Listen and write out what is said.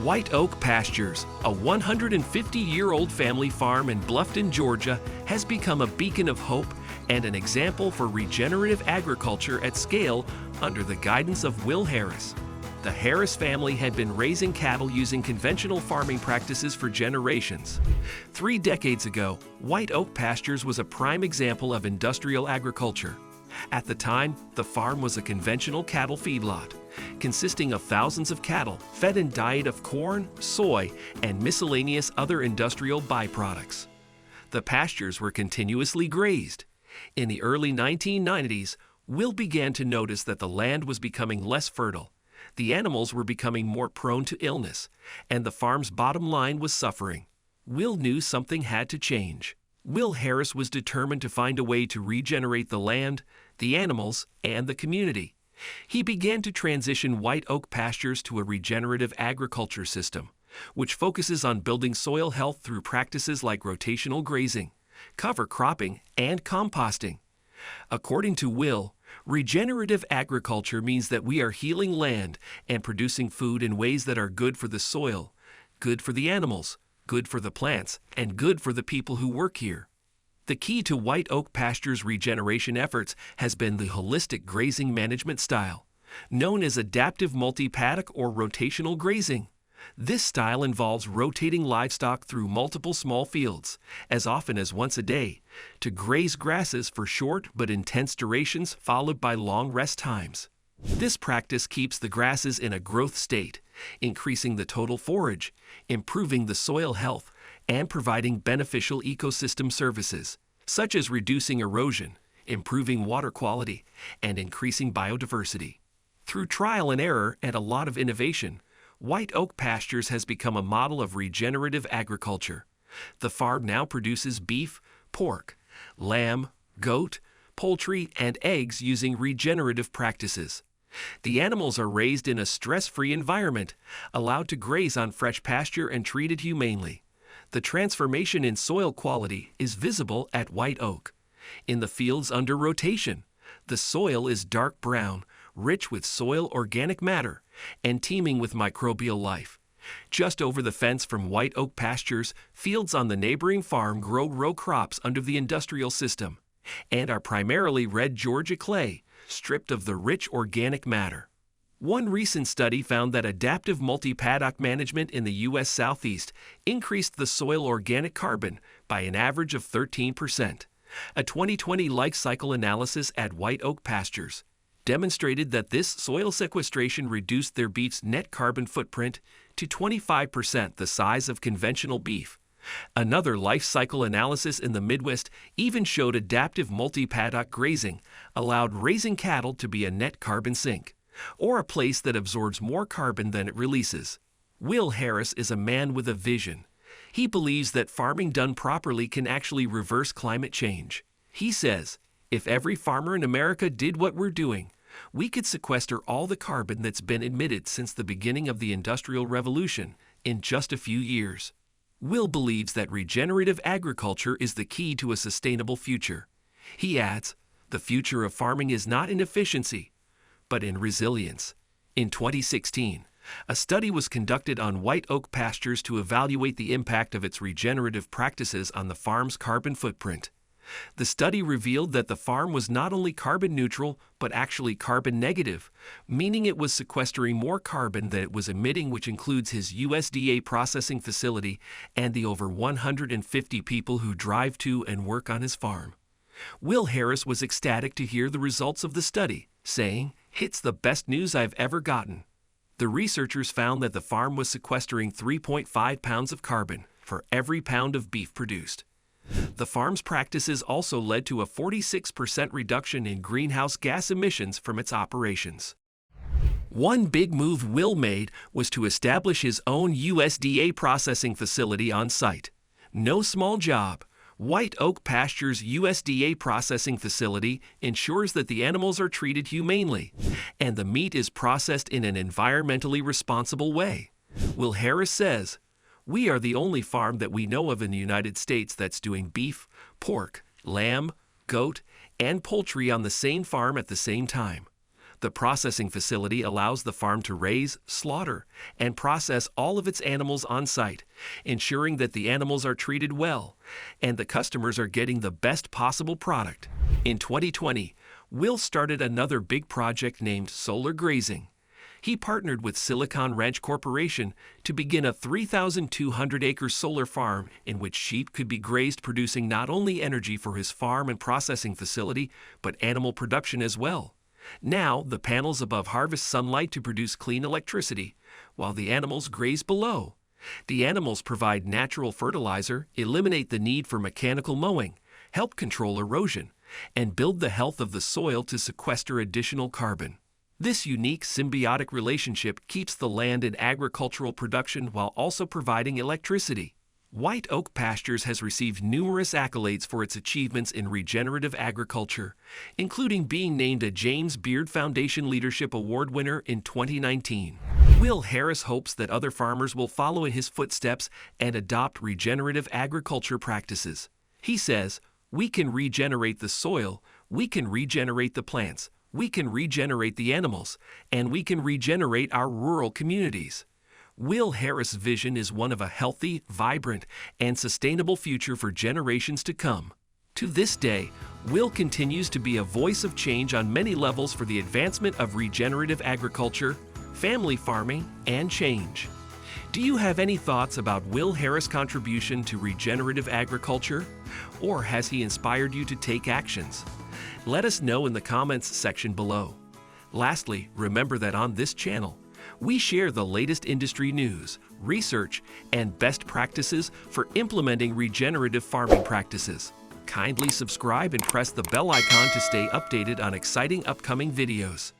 White Oak Pastures, a 150-year-old family farm in Bluffton, Georgia, has become a beacon of hope and an example for regenerative agriculture at scale under the guidance of Will Harris. The Harris family had been raising cattle using conventional farming practices for generations. 3 decades ago, White Oak Pastures was a prime example of industrial agriculture. At the time, the farm was a conventional cattle feedlot, consisting of thousands of cattle fed and diet of corn, soy, and miscellaneous other industrial byproducts. The pastures were continuously grazed. In the early 1990s, Will began to notice that the land was becoming less fertile. The animals were becoming more prone to illness, and the farm's bottom line was suffering. Will knew something had to change. Will Harris was determined to find a way to regenerate the land, the animals, and the community. He began to transition White Oak Pastures to a regenerative agriculture system, which focuses on building soil health through practices like rotational grazing, cover cropping, and composting. According to Will, regenerative agriculture means that we are healing land and producing food in ways that are good for the soil, good for the animals, good for the plants, and good for the people who work here. The key to White Oak Pastures' regeneration efforts has been the holistic grazing management style, known as adaptive multi-paddock or rotational grazing. This style involves rotating livestock through multiple small fields, as often as once a day, to graze grasses for short but intense durations followed by long rest times. This practice keeps the grasses in a growth state, increasing the total forage, improving the soil health, and providing beneficial ecosystem services, such as reducing erosion, improving water quality, and increasing biodiversity. Through trial and error and a lot of innovation, White Oak Pastures has become a model of regenerative agriculture. The farm now produces beef, pork, lamb, goat, poultry, and eggs using regenerative practices. The animals are raised in a stress-free environment, allowed to graze on fresh pasture and treated humanely. The transformation in soil quality is visible at White Oak. In the fields under rotation, the soil is dark brown, rich with soil organic matter, and teeming with microbial life. Just over the fence from White Oak Pastures, fields on the neighboring farm grow row crops under the industrial system, and are primarily red Georgia clay, stripped of the rich organic matter. One recent study found that adaptive multi-paddock management in the U.S. Southeast increased the soil organic carbon by an average of 13%. A 2020 life cycle analysis at White Oak Pastures demonstrated that this soil sequestration reduced their beef's net carbon footprint to 25% the size of conventional beef. Another life cycle analysis in the Midwest even showed adaptive multi-paddock grazing allowed raising cattle to be a net carbon sink, or a place that absorbs more carbon than it releases. Will Harris is a man with a vision. He believes that farming done properly can actually reverse climate change. He says, if every farmer in America did what we're doing, we could sequester all the carbon that's been emitted since the beginning of the Industrial Revolution in just a few years. Will believes that regenerative agriculture is the key to a sustainable future. He adds, the future of farming is not in efficiency, but in resilience. In 2016, a study was conducted on White Oak Pastures to evaluate the impact of its regenerative practices on the farm's carbon footprint. The study revealed that the farm was not only carbon neutral, but actually carbon negative, meaning it was sequestering more carbon than it was emitting, which includes his USDA processing facility and the over 150 people who drive to and work on his farm. Will Harris was ecstatic to hear the results of the study, saying, "It's the best news I've ever gotten." The researchers found that the farm was sequestering 3.5 pounds of carbon for every pound of beef produced. The farm's practices also led to a 46% reduction in greenhouse gas emissions from its operations. One big move Will made was to establish his own USDA processing facility on site. No small job. White Oak Pastures' USDA processing facility ensures that the animals are treated humanely, and the meat is processed in an environmentally responsible way. Will Harris says, we are the only farm that we know of in the United States that's doing beef, pork, lamb, goat, and poultry on the same farm at the same time. The processing facility allows the farm to raise, slaughter, and process all of its animals on site, ensuring that the animals are treated well and the customers are getting the best possible product. In 2020, Will started another big project named Solar Grazing. He partnered with Silicon Ranch Corporation to begin a 3,200-acre solar farm in which sheep could be grazed, producing not only energy for his farm and processing facility, but animal production as well. Now, the panels above harvest sunlight to produce clean electricity, while the animals graze below. The animals provide natural fertilizer, eliminate the need for mechanical mowing, help control erosion, and build the health of the soil to sequester additional carbon. This unique symbiotic relationship keeps the land in agricultural production while also providing electricity. White Oak Pastures has received numerous accolades for its achievements in regenerative agriculture, including being named a James Beard Foundation Leadership Award winner in 2019. Will Harris hopes that other farmers will follow in his footsteps and adopt regenerative agriculture practices. He says, "We can regenerate the soil, we can regenerate the plants, we can regenerate the animals, and we can regenerate our rural communities." Will Harris' vision is one of a healthy, vibrant, and sustainable future for generations to come. To this day, Will continues to be a voice of change on many levels for the advancement of regenerative agriculture, family farming, and change. Do you have any thoughts about Will Harris' contribution to regenerative agriculture? Or has he inspired you to take actions? Let us know in the comments section below. Lastly, remember that on this channel, we share the latest industry news, research, and best practices for implementing regenerative farming practices. Kindly subscribe and press the bell icon to stay updated on exciting upcoming videos.